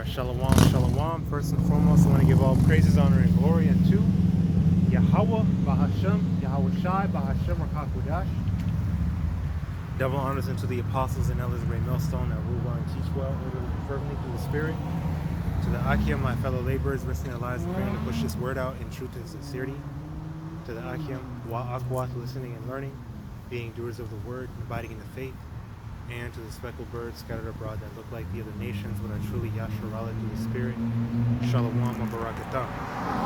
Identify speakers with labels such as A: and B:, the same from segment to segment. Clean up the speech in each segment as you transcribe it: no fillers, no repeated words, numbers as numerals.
A: Shalom, shalom. First and foremost, I want to give all praises, honor, and glory unto YAHAWAH, BAHASHAM, YAHAWASHI, BAHASHAM, or QADASH. Double honors unto the apostles and elders of Great Millstone that rule well and teach well, orderly and fervently through the Spirit. To the Akim, my fellow laborers, risking their lives and praying to push this word out in truth and sincerity. To the Akim, YAHAWAH, listening and learning, being doers of the word, abiding in the faith. And to the speckled birds scattered abroad that look like the other nations, but are truly Yasharala through the Spirit. Shalom Barakatah.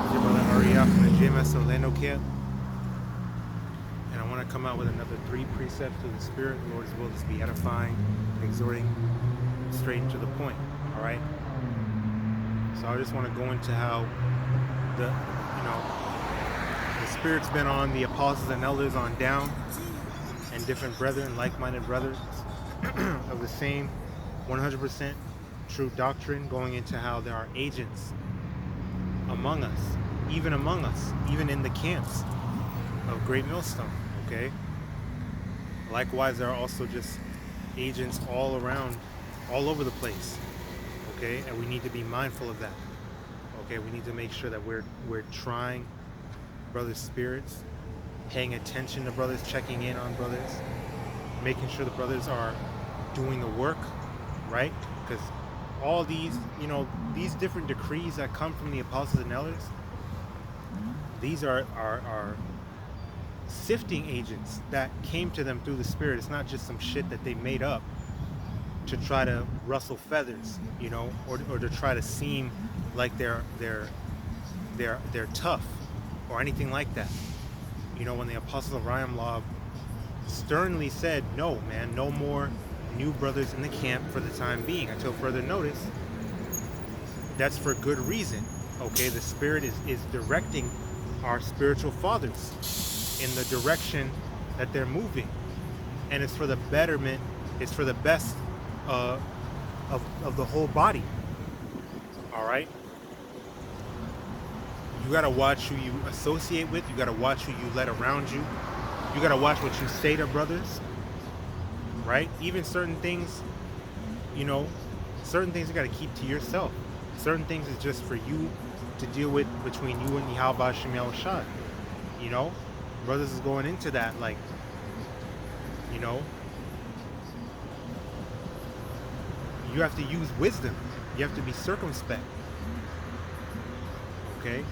A: This is your brother Ariah from the JMS Lenokia. And I want to come out with another 3 precepts through the Spirit. The Lord's will is to be edifying, exhorting, straight and to the point. Alright? So I just want to go into how the Spirit's been on the apostles and elders on down, and different brethren, like-minded brothers of the same 100% true doctrine, going into how there are agents among us, even in the camps of Great Millstone, okay? Likewise, there are also just agents all around, all over the place, okay? And we need to be mindful of that, okay? We need to make sure that we're trying brothers' spirits, paying attention to brothers, checking in on brothers, making sure the brothers are doing the work, right? Because all these, these different decrees that come from the apostles and elders, these are sifting agents that came to them through the Spirit. It's not just some shit that they made up to try to rustle feathers, or to try to seem like they're tough or anything like that. When the apostles of YAHAWAH sternly said, no, man, no more new brothers in the camp for the time being until further notice, that's for good reason, okay? The Spirit is directing our spiritual fathers in the direction that they're moving, and it's for the betterment, it's for the best of the whole body, all right? You gotta watch who you associate with. You gotta watch who you let around you. You gotta watch what you say to brothers, right? Even certain things, certain things you gotta keep to yourself. Certain things is just for you to deal with between you and YAHAWASHI. Brothers is going into that, like, you have to use wisdom. You have to be circumspect, okay?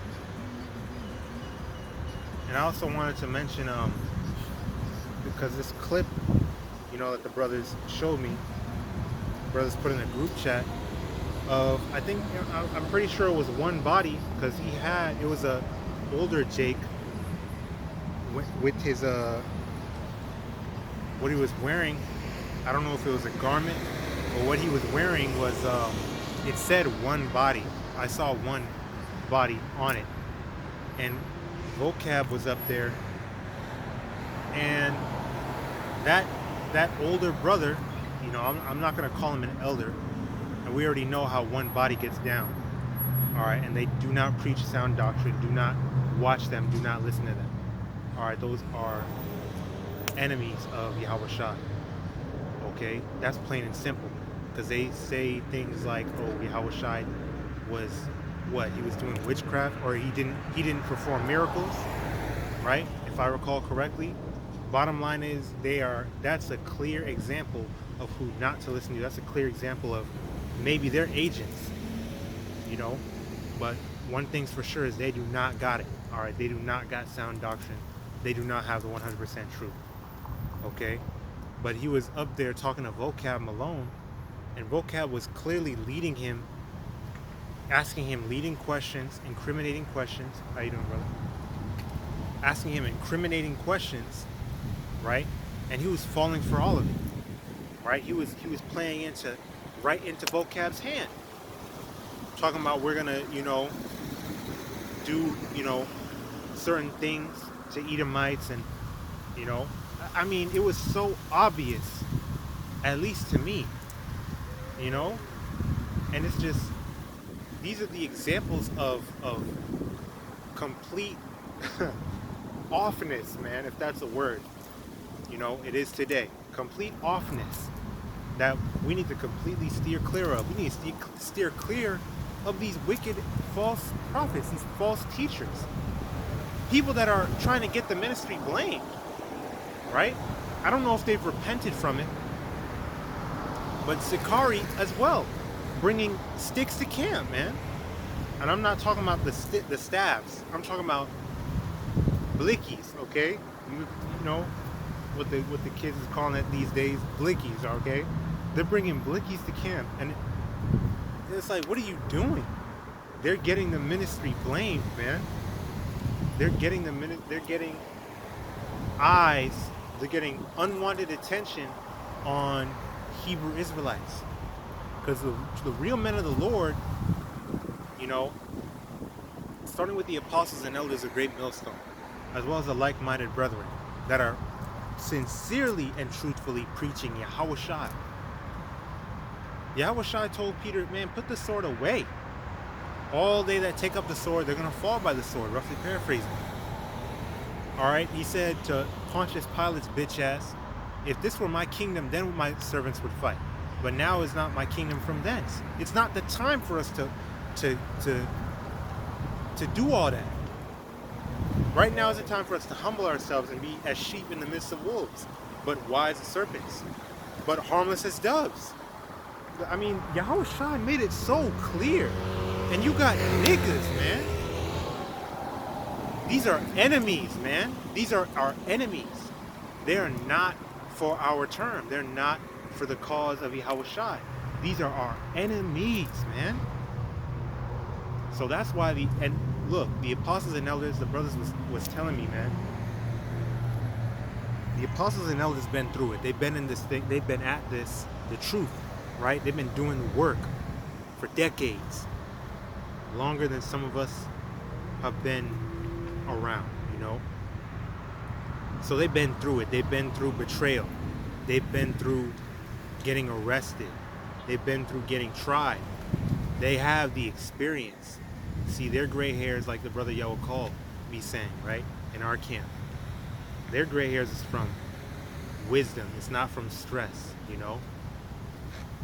A: And I also wanted to mention, because this clip, that the brothers showed me, brothers put in a group chat of, I think, I'm pretty sure it was one body, because it was a older Jake with his, what he was wearing. I don't know if it was a garment, but what he was wearing was, it said one body. I saw one body on it, and vocab was up there, and that older brother, I'm not going to call him an elder, and we already know how one body gets down, all right? And they do not preach sound doctrine. Do not watch them. Do not listen to them, all right? Those are enemies of YAHAWASHI, okay? That's plain and simple, because they say things like, oh, YAHAWASHI was what, he was doing witchcraft, or he didn't perform miracles, right? If I recall correctly. Bottom line is, that's a clear example of who not to listen to. That's a clear example of maybe they're agents, but one thing's for sure is they do not got it, all right? They do not got sound doctrine. They do not have the 100% truth, okay? But he was up there talking to Vocab Malone, and Vocab was clearly leading him, asking him leading questions, incriminating questions. How you doing, brother? Asking him incriminating questions, right? And he was falling for all of it, right? He was playing right into Vocab's hand, talking about, we're gonna, do, certain things to Edomites, and, I mean, it was so obvious, at least to me, and it's just, these are the examples of complete offness, man, if that's a word. It is today. Complete offness that we need to completely steer clear of. We need to steer clear of these wicked false prophets, these false teachers. People that are trying to get the ministry blamed, right? I don't know if they've repented from it, but Sikari as well, bringing sticks to camp, man. And I'm not talking about the staffs. I'm talking about blickies, okay? You know what the kids is calling it these days, blickies, okay? They're bringing blickies to camp, and it's like, what are you doing? They're getting the ministry blamed, man. They're getting they're getting eyes, they're getting unwanted attention on Hebrew Israelites. Because the real men of the Lord, you know, starting with the apostles and elders, a great millstone, as well as the like-minded brethren that are sincerely and truthfully preaching YAHAWASHI. YAHAWASHI told Peter, man, put the sword away. All they that take up the sword, they're going to fall by the sword, roughly paraphrasing. All right, he said to Pontius Pilate's bitch ass, if this were my kingdom, then my servants would fight. But now is not my kingdom from thence. It's not the time for us to do all that. Right now is the time for us to humble ourselves and be as sheep in the midst of wolves, but wise as serpents, but harmless as doves. I mean, YAHAWASHI made it so clear. And you got niggas, man. These are enemies, man. These are our enemies. They are not for our term. They're not for the cause of YAHAWASHI. These are our enemies, man. So that's why and look, the apostles and elders, the brothers was telling me, man. The apostles and elders been through it. They've been in this thing. They've been at this, the truth, right? They've been doing the work for decades. Longer than some of us have been around, you know. So they've been through it. They've been through betrayal. They've been through getting arrested. They've been through getting tried. They have the experience. See, their gray hairs, like the brother Yahweh called me saying, right, in our camp, their gray hairs is from wisdom. It's not from stress, you know.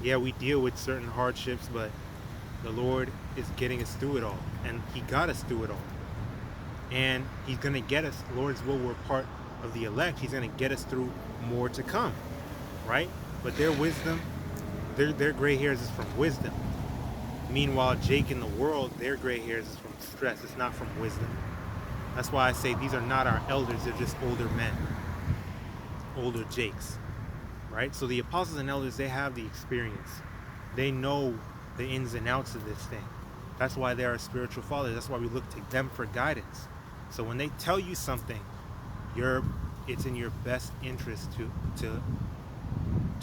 A: Yeah, we deal with certain hardships, but the Lord is getting us through it all, and He got us through it all, and He's going to get us. Lord's will, we're part of the elect. He's going to get us through more to come, right? But their wisdom, their gray hairs is from wisdom. Meanwhile, Jake in the world, their gray hairs is from stress. It's not from wisdom. That's why I say these are not our elders. They're just older men, older Jakes, right? So the apostles and elders, they have the experience. They know the ins and outs of this thing. That's why they're our spiritual fathers. That's why we look to them for guidance. So when they tell you something, it's in your best interest to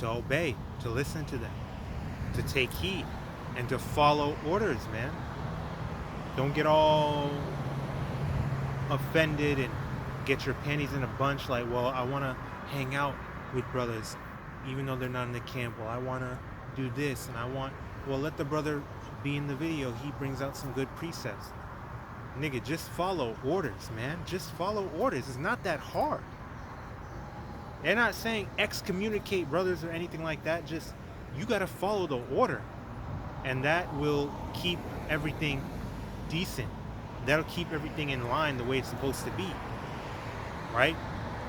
A: obey, to listen to them, to take heed, and to follow orders, man. Don't get all offended and get your panties in a bunch like, well, I want to hang out with brothers even though they're not in the camp. Well, I want to do this, and well, let the brother be in the video. He brings out some good precepts. Nigga, just follow orders, man. Just follow orders. It's not that hard. They're not saying excommunicate brothers or anything like that. Just, you got to follow the order. And that will keep everything decent. That'll keep everything in line the way it's supposed to be. Right?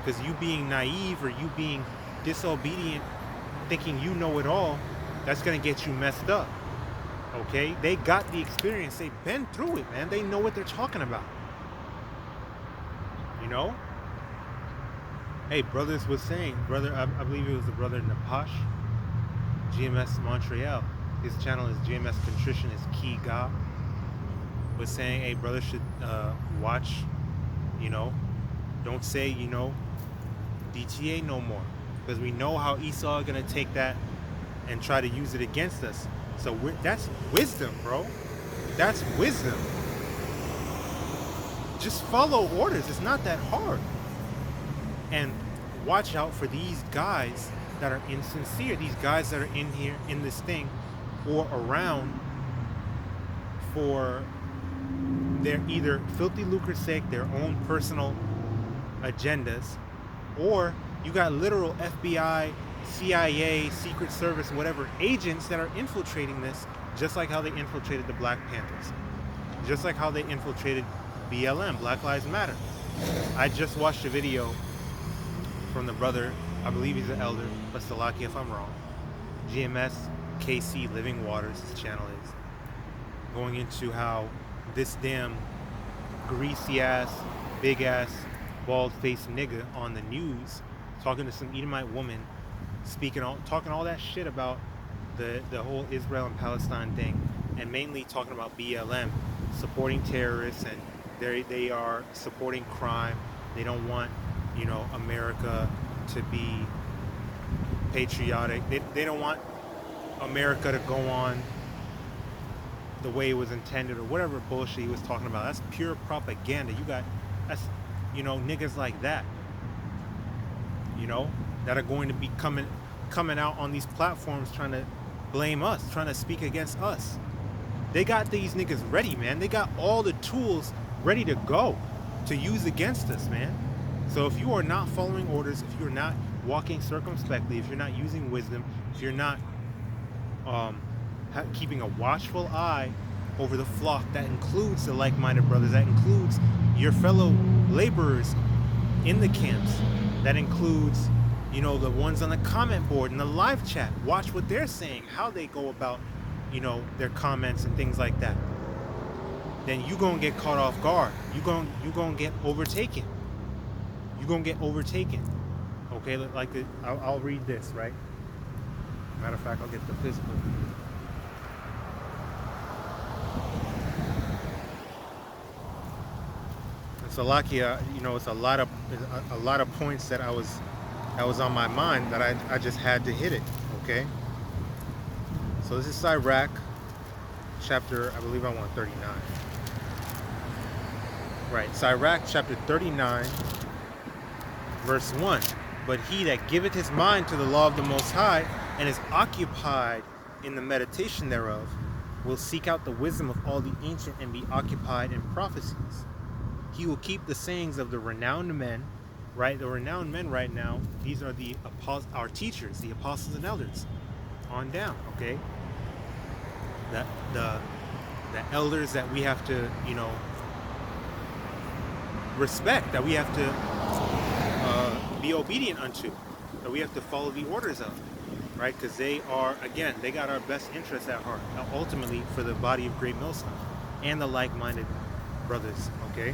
A: Because you being naive or you being disobedient, thinking you know it all, that's going to get you messed up. Okay? They got the experience. They've been through it, man. They know what they're talking about. You know? Hey, brothers was saying, I believe it was the brother Napash, GMS Montreal. His channel is GMS Contrition is Key God. Was saying, hey, brothers should watch, you know, don't say, you know, DTA no more. Because we know how Esau is going to take that and try to use it against us. So that's wisdom, bro. That's wisdom. Just follow orders. It's not that hard. And watch out for these guys that are insincere. These guys that are in here, in this thing, or around for their either filthy lucre's sake, their own personal agendas, or you got literal FBI CIA, Secret Service, whatever agents that are infiltrating this, just like how they infiltrated the Black Panthers, just like how they infiltrated BLM, Black Lives Matter. I just watched a video from the brother, I believe he's an elder, but Salaki if I'm wrong, GMS KC Living Waters, his channel is, going into how this damn greasy ass, big ass, bald faced nigga on the news talking to some Edomite woman, talking all that shit about the whole Israel and Palestine thing, and mainly talking about BLM supporting terrorists, and they are supporting crime. They don't want, you know, America to be patriotic. They don't want America to go on the way it was intended, or whatever bullshit he was talking about. That's pure propaganda. That's, you know, niggas like that, you know, that are going to be coming out on these platforms trying to blame us, trying to speak against us. They got these niggas ready, man. They got all the tools ready to go to use against us, man. So if you are not following orders, if you're not walking circumspectly, if you're not using wisdom, if you're not keeping a watchful eye over the flock, that includes the like-minded brothers, that includes your fellow laborers in the camps, that includes, you know, the ones on the comment board and the live chat. Watch what they're saying, how they go about, you know, their comments and things like that. Then you gonna get caught off guard. You gonna get overtaken. You gonna get overtaken. Okay, like I'll read this, right? Matter of fact, I'll get the physical. So Lakia, you know, it's a lot of points that was on my mind that I just had to hit it. Okay. So this is Sirach, chapter, I believe I'm on 39. Right, Sirach chapter 39, verse 1. But he that giveth his mind to the law of the Most High, and is occupied in the meditation thereof, will seek out the wisdom of all the ancient, and be occupied in prophecies. He will keep the sayings of the renowned men, right? The renowned men right now, these are our teachers, the apostles and elders, on down, okay? The elders that we have to, you know, respect, that we have to be obedient unto, that we have to follow the orders of, right? Because they are, again, they got our best interests at heart, ultimately for the body of Great Millstone and the like-minded brothers, okay?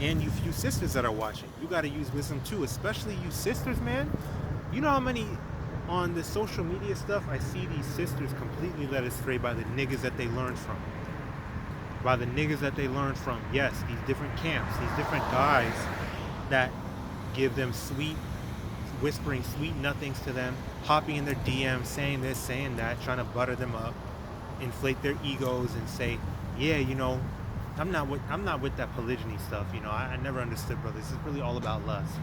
A: And you few sisters that are watching, you got to use wisdom too, especially you sisters, man. You know how many on the social media stuff I see these sisters completely led astray by the niggas that they learned from. By the niggas that they learned from. Yes, these different camps, these different guys that give them whispering sweet nothings to them, hopping in their DMs, saying this, saying that, trying to butter them up, inflate their egos and say, yeah, you know, I'm not with that polygyny stuff, you know. I never understood, brothers. It's really all about lust.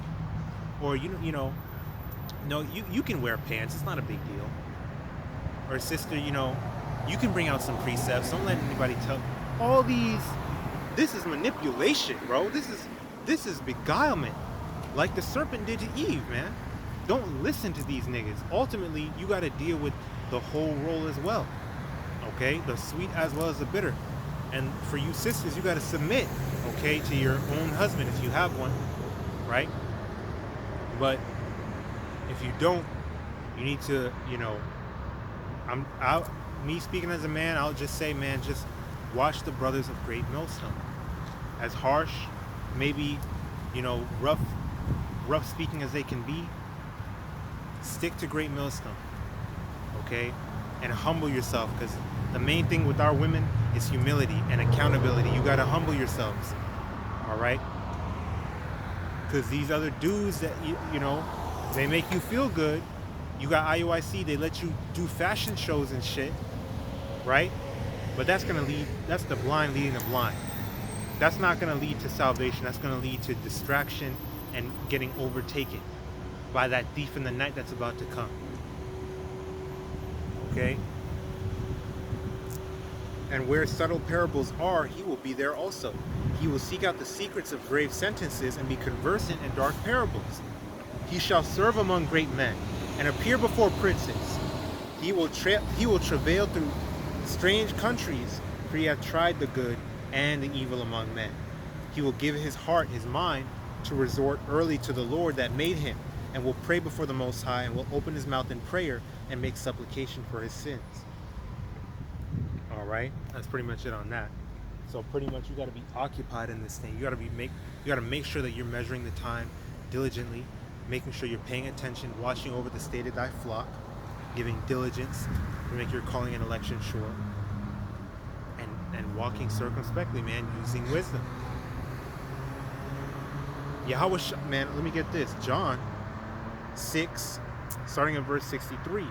A: Or you know, no, you can wear pants. It's not a big deal. Or sister, you know, you can bring out some precepts. Don't let anybody tell. All these, this is manipulation, bro. This is beguilement, like the serpent did to Eve, man. Don't listen to these niggas. Ultimately, you got to deal with the whole roll as well. Okay, the sweet as well as the bitter. And for you sisters, you got to submit, okay, to your own husband if you have one, right? But if you don't, you need to, you know, me speaking as a man, I'll just say, man, just watch the brothers of Great Millstone. As harsh, maybe, you know, rough speaking as they can be, stick to Great Millstone, okay? And humble yourself, because the main thing with our women is humility and accountability. You got to humble yourselves, all right? Because these other dudes that, you know, they make you feel good. You got IUIC, they let you do fashion shows and shit, right? But that's the blind leading the blind. That's not going to lead to salvation. That's going to lead to distraction and getting overtaken by that thief in the night that's about to come. Okay? And where subtle parables are, he will be there also. He will seek out the secrets of grave sentences and be conversant in dark parables. He shall serve among great men and appear before princes. He will travail through strange countries, for he hath tried the good and the evil among men. He will give his heart, his mind, to resort early to the Lord that made him, and will pray before the Most High, and will open his mouth in prayer and make supplication for his sins. All right, that's pretty much it on that. So pretty much you got to be occupied in this thing. You got to make sure that you're measuring the time diligently, making sure you're paying attention, watching over the state of thy flock, giving diligence to make your calling and election sure, and walking circumspectly, man, using wisdom. YAHAWAH, man, let me get this. John 6, starting in verse 63.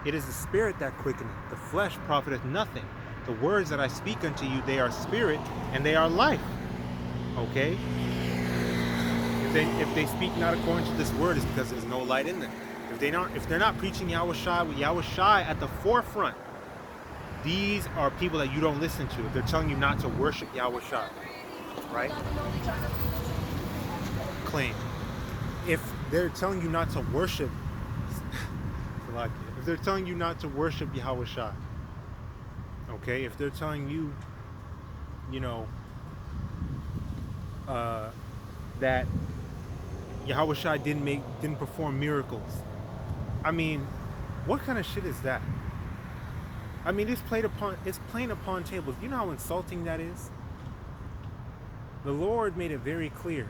A: It is the spirit that quickeneth, the flesh profiteth nothing. The words that I speak unto you, they are spirit and they are life. Okay? If they speak not according to this word, it's because there's no light in them. If they're not preaching YAHAWASHI with YAHAWASHI at the forefront, these are people that you don't listen to. If they're telling you not to worship YAHAWASHI, right? Claim. If they're telling you not to worship, if they're telling you not to worship YAHAWASHI, okay, if they're telling you, that YAHAWASHI didn't perform miracles, I mean, what kind of shit is that? I mean, it's plain upon tables. You know how insulting that is? The Lord made it very clear,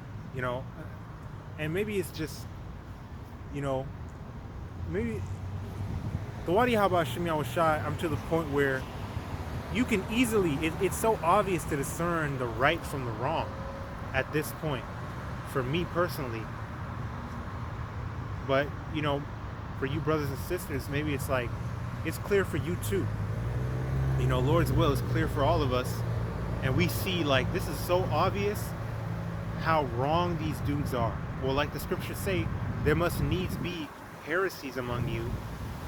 A: and maybe it's just, maybe the YAHAWAH, I'm to the point where you can easily, it's so obvious to discern the right from the wrong at this point, for me personally. But, for you brothers and sisters, maybe it's like, it's clear for you too. Lord's will is clear for all of us. And we see, like, this is so obvious how wrong these dudes are. Well, like the scriptures say, there must needs be heresies among you,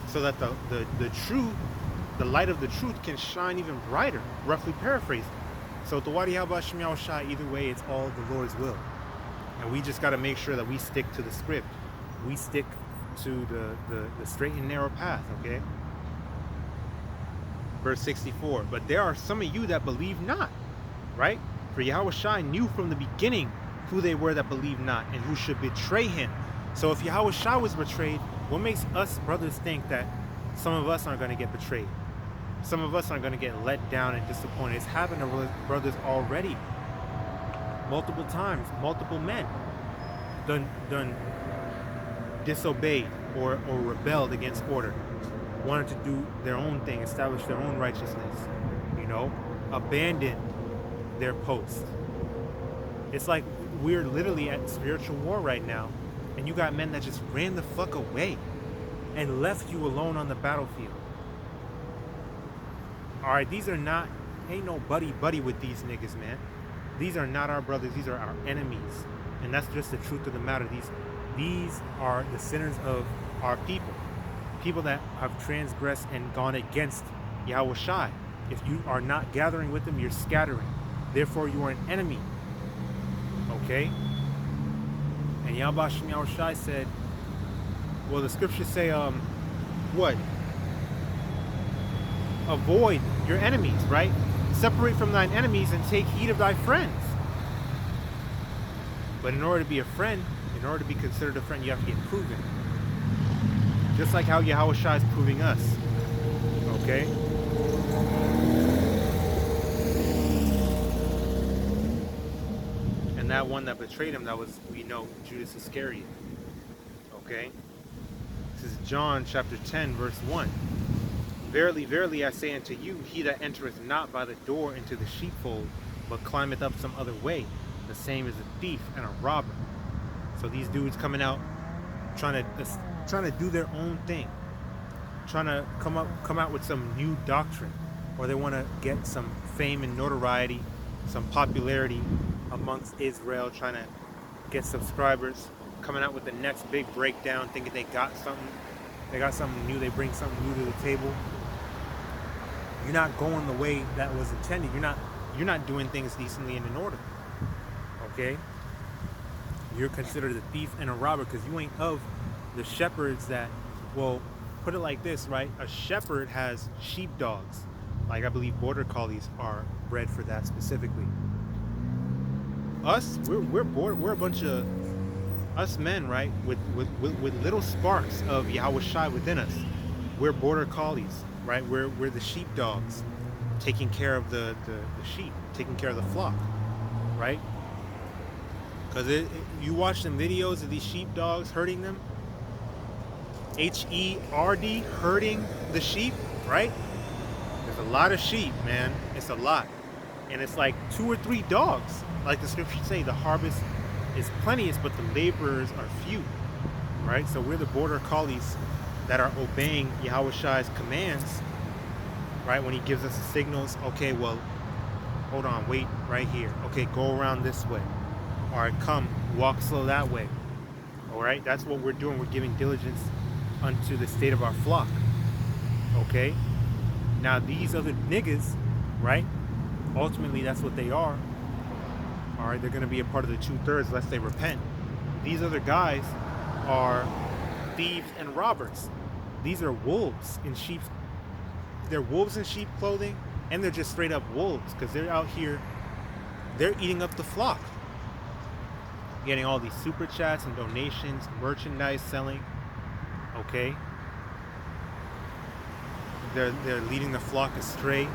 A: so that the light of the truth can shine even brighter, roughly paraphrased. So the YAHAWAH, either way, it's all the Lord's will. And we just got to make sure that we stick to the script. We stick to the straight and narrow path, okay? Verse 64, but there are some of you that believe not, right? For YAHAWASHI knew from the beginning who they were that believed not, and who should betray him. So if YAHAWASHI was betrayed, what makes us brothers think that some of us aren't going to get betrayed? Some of us aren't going to get let down and disappointed. It's happened to brothers already. Multiple times, multiple men done disobeyed or rebelled against order, wanted to do their own thing, establish their own righteousness, abandoned their post. It's like we're literally at spiritual war right now, and you got men that just ran the fuck away and left you alone on the battlefield. Alright, these are not, ain't no buddy with these niggas, man. These are not our brothers, these are our enemies. And that's just the truth of the matter. These are the sinners of our people. People that have transgressed and gone against YAHAWASHI. If you are not gathering with them, you're scattering. Therefore, you are an enemy. Okay? And YAHAWASHI said, well, the scriptures say, what? Avoid your enemies, right? Separate from thine enemies and take heed of thy friends. But in order to be a friend, in order to be considered a friend, you have to get proven. Just like how YAHAWASHI is proving us. Okay? And that one that betrayed him, that was, we know, Judas Iscariot. Okay? This is John chapter 10, verse 1. Verily, verily, I say unto you, he that entereth not by the door into the sheepfold, but climbeth up some other way, the same is a thief and a robber. So these dudes coming out, trying to do their own thing, trying to come out with some new doctrine, or they want to get some fame and notoriety, some popularity amongst Israel, trying to get subscribers, coming out with the next big breakdown, thinking they got something new, they bring something new to the table. You're not going the way that was intended. You're not doing things decently and in order. Okay? You're considered a thief and a robber because you ain't of the shepherds that Well, put it like this, right? A shepherd has sheepdogs. Like I believe border collies are bred for that specifically. Us, we're a bunch of us men, right? With little sparks of YAHAWASHI within us. We're border collies, right? We're the sheepdogs, taking care of the sheep, taking care of the flock, right? Because you watch some videos of these sheepdogs herding them, HERD, herding the sheep, right? There's a lot of sheep, man. It's a lot. And it's like 2 or 3 dogs. Like the scriptures say, the harvest is plenteous, but the laborers are few, right? So we're the border collies that are obeying YAHAWASHI's commands, right? When he gives us the signals, okay, well, hold on, wait right here. Okay, go around this way. All right, come, walk slow that way. All right, that's what we're doing. We're giving diligence unto the state of our flock. Okay, now these other niggas, right? Ultimately, that's what they are. All right, they're going to be a part of the 2/3 unless they repent. These other guys are thieves and robbers. These are wolves in sheep. They're wolves in sheep clothing, and they're just straight up wolves because they're out here. They're eating up the flock, getting all these super chats and donations, merchandise selling. Okay, they're leading the flock astray.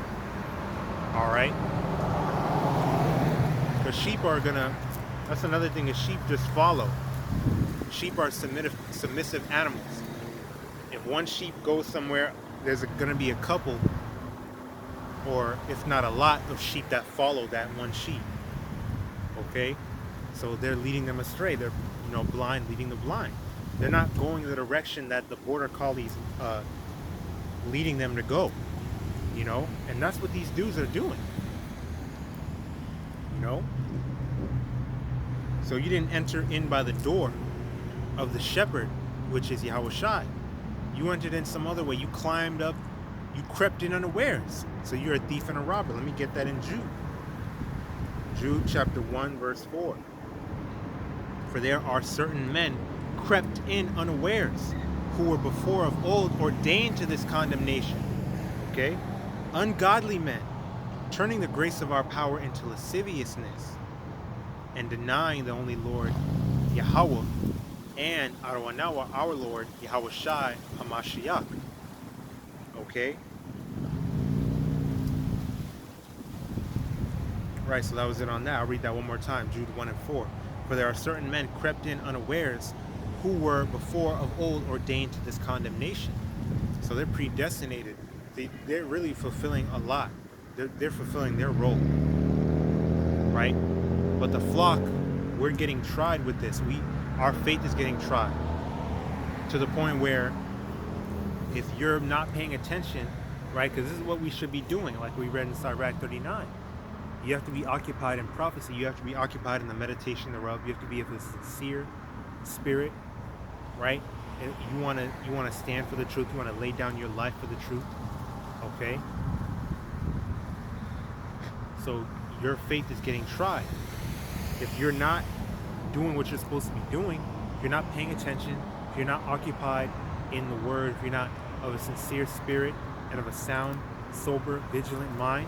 A: All right, because sheep are gonna. That's another thing. Is sheep just follow. Sheep are submissive animals. If one sheep goes somewhere, there's gonna be a couple, or if not a lot, of sheep that follow that one sheep. Okay, so they're leading them astray. They're blind leading the blind. They're not going the direction that the border collies leading them to go. And that's what these dudes are doing. So you didn't enter in by the door of the shepherd, which is YAHAWASHI. You entered in some other way. You climbed up, you crept in unawares. So you're a thief and a robber. Let me get that in Jude. Jude chapter 1 verse 4. For there are certain men crept in unawares, who were before of old ordained to this condemnation. Okay? Ungodly men, turning the grace of our power into lasciviousness, and denying the only Lord Yahawah and our Lord YAHAWASHI HaMASHAYACH. Okay? Right, so that was it on that. I'll read that one more time. Jude 1 and 4. For there are certain men crept in unawares, who were before of old ordained to this condemnation. So they're predestinated. They're really fulfilling a lot. They're fulfilling their role, right? But the flock, we're getting tried with this. Our faith is getting tried to the point where if you're not paying attention, right? Because this is what we should be doing, like we read in Sirach 39. You have to be occupied in prophecy. You have to be occupied in the meditation thereof. You have to be of a sincere spirit, right? And you want to stand for the truth. You want to lay down your life for the truth. Okay? So your faith is getting tried. If you're not doing what you're supposed to be doing, if you're not paying attention, if you're not occupied in the word, if you're not of a sincere spirit and of a sound, sober, vigilant mind,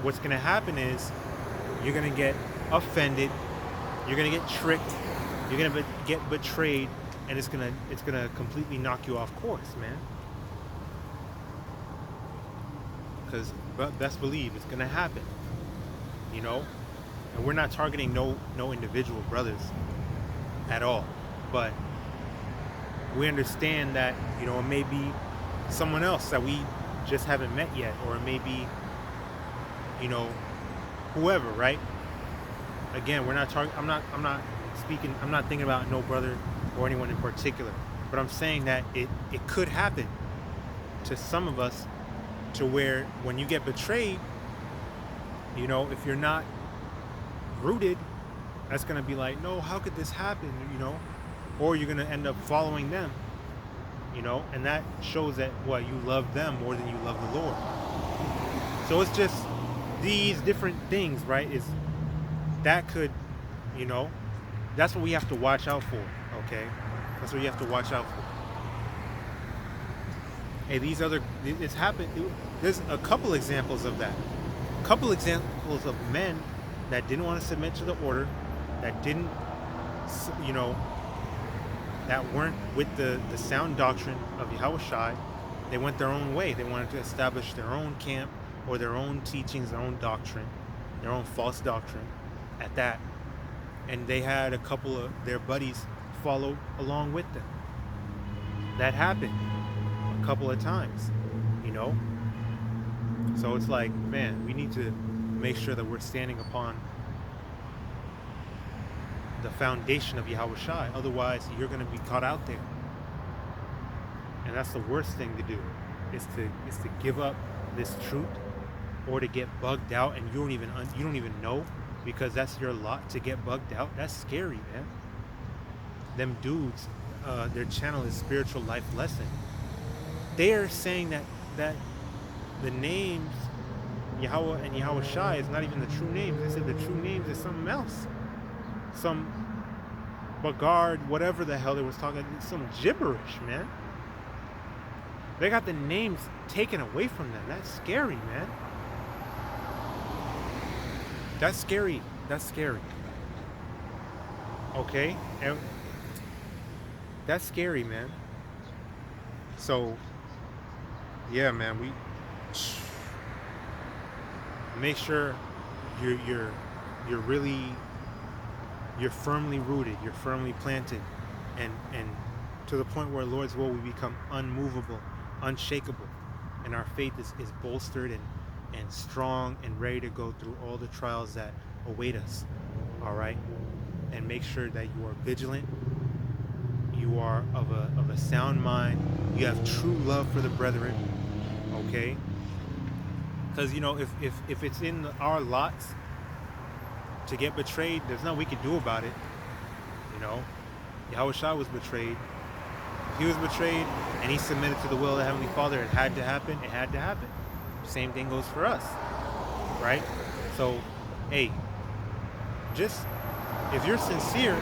A: what's going to happen is you're going to get offended, you're going to get tricked, you're going to get betrayed, and it's going to completely knock you off course, man. Because best believe it's going to happen, and we're not targeting no individual brothers at all, but we understand that it may be someone else that we just haven't met yet, or it may be whoever, right? Again, we're not targeting. I'm not speaking. I'm not thinking about no brother or anyone in particular, but I'm saying that it could happen to some of us, to where when you get betrayed, if you're not rooted, that's gonna be like, no, how could this happen? Or you're gonna end up following them, and that shows that you love them more than you love the Lord. So it's just these different things, right? That could, that's what we have to watch out for. Okay, that's what you have to watch out for. Hey, it's happened. There's a couple examples of that. A couple examples of men that didn't want to submit to the order, that didn't, you know, that weren't with the sound doctrine of YAHAWASHI. They went their own way. They wanted to establish their own camp or their own teachings, their own doctrine, their own false doctrine at that. And they had a couple of their buddies follow along with them. That happened a couple of times, you know? So it's like, man, we need to make sure that we're standing upon the foundation of YAHAWASHI. Otherwise, you're going to be caught out there. And that's the worst thing to do, is to give up this truth, or to get bugged out and you don't even know, because that's your lot to get bugged out. That's scary, man. Them dudes, their channel is Spiritual Life Lesson. They are saying that the names YAHAWAH and YAHAWASHI is not even the true names. They said the true names is something else. Some Bagard, whatever the hell they was talking, some gibberish, man. They got the names taken away from them. That's scary, man. That's scary. That's scary. Okay? And that's scary, man. So, yeah, man, we make sure you're firmly rooted, you're firmly planted, and to the point where, Lord's will, we become unmovable, unshakable, and our faith is bolstered and strong and ready to go through all the trials that await us. All right? And make sure that you are vigilant, you are of a sound mind, you have true love for the brethren. Okay? Because, you know, if it's in our lots to get betrayed, there's nothing we can do about it. You know, YAHAWASHI was betrayed. If he was betrayed and he submitted to the will of the Heavenly Father, it had to happen. It had to happen. Same thing goes for us, right? So, hey, just if you're sincere,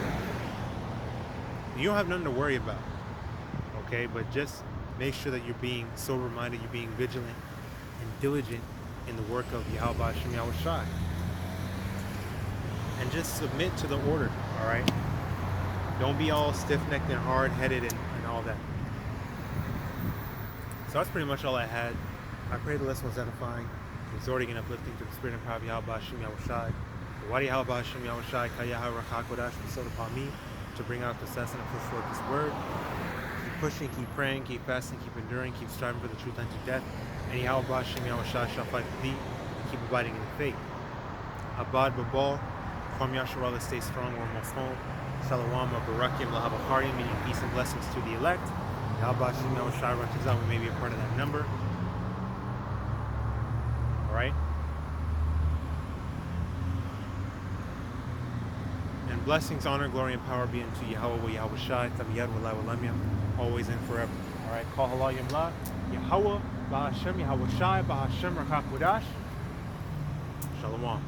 A: you don't have nothing to worry about. Okay, but just make sure that you're being sober-minded, you're being vigilant and diligent in the work of YAHAWASHI, YAHAWASHI. And just submit to the order, all right? Don't be all stiff-necked and hard-headed and all that. So that's pretty much all I had. I pray the lesson was edifying, exhorting and uplifting to the spirit and power of YAHAWASHI, YAHAWASHI. YAHAWASHI, YAHAWASHI, KAYAHA, RAWCHAA, bestowed upon me to bring out the success and push forth this word. Keep pushing, keep praying, keep fasting, keep enduring, keep striving for the truth unto death. And YAHAWASHI, YAHAWASHI shall fight for thee, and keep abiding in the faith. Abad Babal, Kwam Yasharallah, stay strong, or most home. Shalom, Barakim, Lahabakariam, meaning peace and blessings to the elect. YAHAWASHI, YAHAWASHI, Rachazah, we may be a part of that number. Alright? And blessings, honor, glory, and power be unto YAHAWAH, YAHAWASHI, Tamiyad, Walai, Walamyam, always and forever. Alright, call HALALYAM La, YAHAWAH, BAHASHAM, YAHAWASHI, BAHASHAM, QADASH. Shalom.